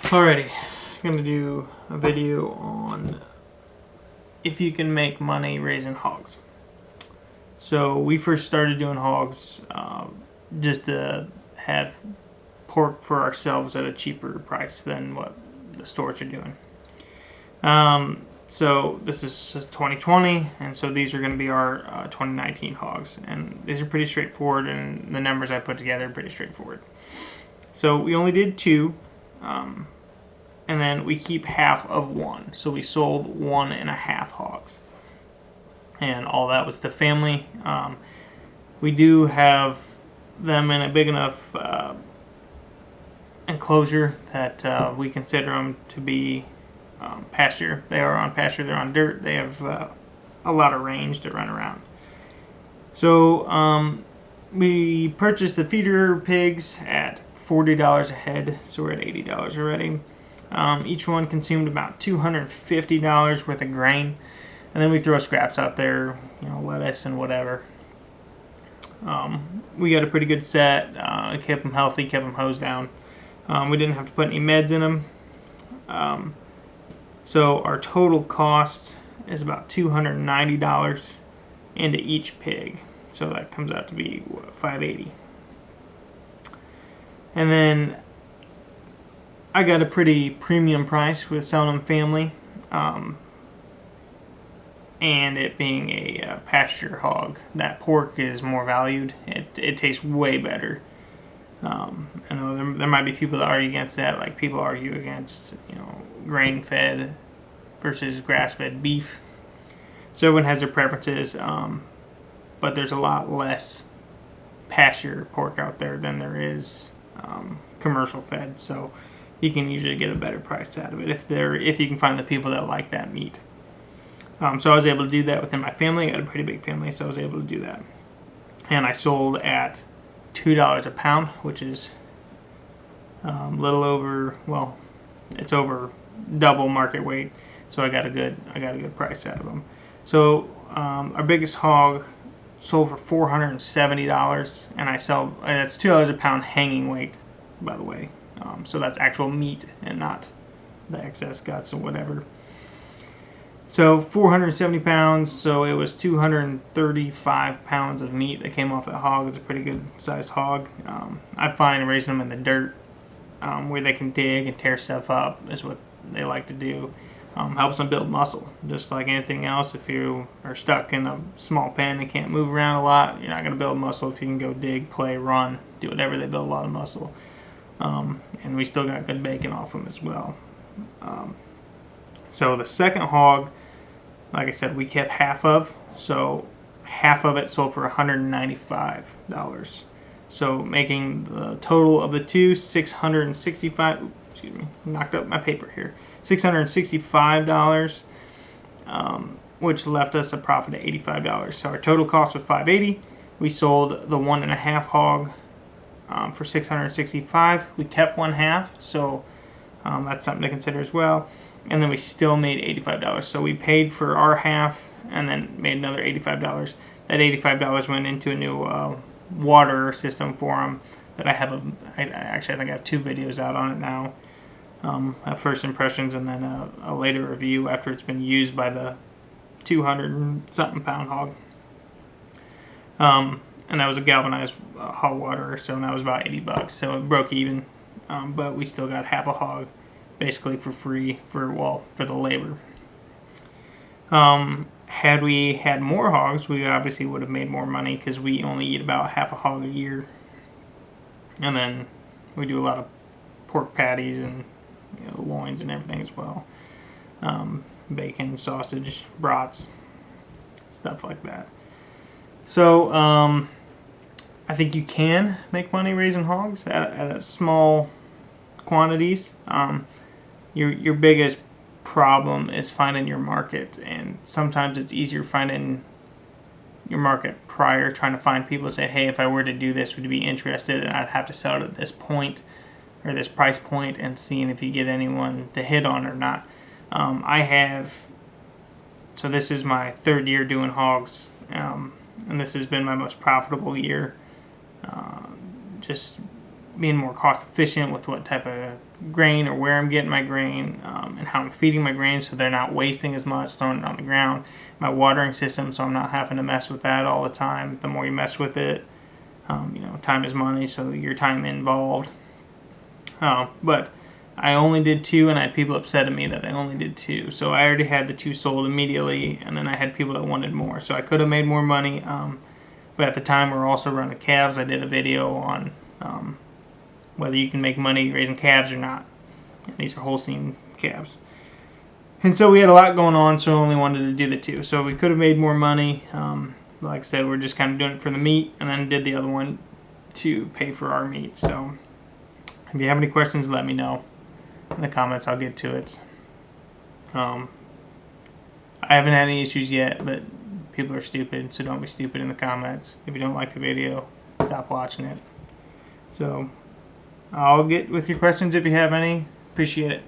Alrighty, I'm going to do a video on if you can make money raising hogs. So we first started doing hogs just to have pork for ourselves at a cheaper price than what the stores are doing. So this is 2020, and so these are going to be our 2019 hogs, and these are pretty straightforward, and the numbers I put together are pretty straightforward. So we only did two. And then we keep half of one. So we sold 1.5 hogs. And all that was to family. We do have them in a big enough enclosure that we consider them to be pasture. They are on pasture, they're on dirt. They have a lot of range to run around. So we purchased the feeder pigs at $40 a head. So we're at $80 already. Each one consumed about $250 worth of grain, and then we throw scraps out there, lettuce and whatever. We got a pretty good set. It kept them healthy, kept them hosed down. We didn't have to put any meds in them. So our total cost is about $290 into each pig. So that comes out to be $580. And then I got a pretty premium price with selling them family, and it being a pasture hog. That pork is more valued. It tastes way better. I know there might be people that argue against that, like people argue against grain-fed versus grass-fed beef. So everyone has their preferences, but there's a lot less pasture pork out there than there is commercial fed. So you can usually get a better price out of it if you can find the people that like that meat. So I was able to do that within my family. I got a pretty big family, so I was able to do that. And I sold at $2 a pound, which is a little over, well, it's over double market weight. So I got a good price out of them. So our biggest hog sold for $470, and that's $2 a pound hanging weight, by the way. So that's actual meat and not the excess guts or whatever. So 470 pounds, so it was 235 pounds of meat that came off that hog. It's a pretty good sized hog. I find raising them in the dirt where they can dig and tear stuff up is what they like to do. Helps them build muscle. Just like anything else, if you are stuck in a small pen and can't move around a lot, you're not going to build muscle. If you can go dig, play, run, do whatever, they build a lot of muscle. And we still got good bacon off them as well. So the second hog, like I said, we kept half of. So half of it sold for $195. So making the total of the two $665. Excuse me, knocked up my paper here. $665, which left us a profit of $85. So our total cost was $580. We sold the 1.5 hog for $665. We kept 1/2, so that's something to consider as well. And then we still made $85. So we paid for our half and then made another $85. That $85 went into a new water system for them that I have. I think I have 2 videos out on it now. First impressions and then a later review after it's been used by the 200-something pound hog. And that was a galvanized hog water, so that was about $80. So it broke even, but we still got half a hog basically for free for the labor. Had we had more hogs, we obviously would have made more money because we only eat about half a hog a year. And then we do a lot of pork patties and loins and everything as well. Bacon, sausage, brats, stuff like that. So I think you can make money raising hogs at small quantities. Your biggest problem is finding your market, and sometimes it's easier finding your market prior, trying to find people to say, hey, if I were to do this, would you be interested? And I'd have to sell it at this point or this price point and seeing if you get anyone to hit on or not. So this is my 3rd year doing hogs, and this has been my most profitable year. Just being more cost efficient with what type of grain, or where I'm getting my grain, and how I'm feeding my grain so they're not wasting as much, throwing it on the ground. My watering system, so I'm not having to mess with that all the time. The more you mess with it, time is money, so your time involved. But I only did 2, and I had people upset at me that I only did 2. So I already had the 2 sold immediately, and then I had people that wanted more. So I could have made more money, but at the time we were also running calves. I did a video on whether you can make money raising calves or not. And these are Holstein calves. And so we had a lot going on, so I only wanted to do the 2. So we could have made more money. Like I said, we're just kind of doing it for the meat, and then did the other one to pay for our meat. So if you have any questions, let me know in the comments. I'll get to it. I haven't had any issues yet, but people are stupid, so don't be stupid in the comments. If you don't like the video, stop watching it. So I'll get with your questions if you have any. Appreciate it.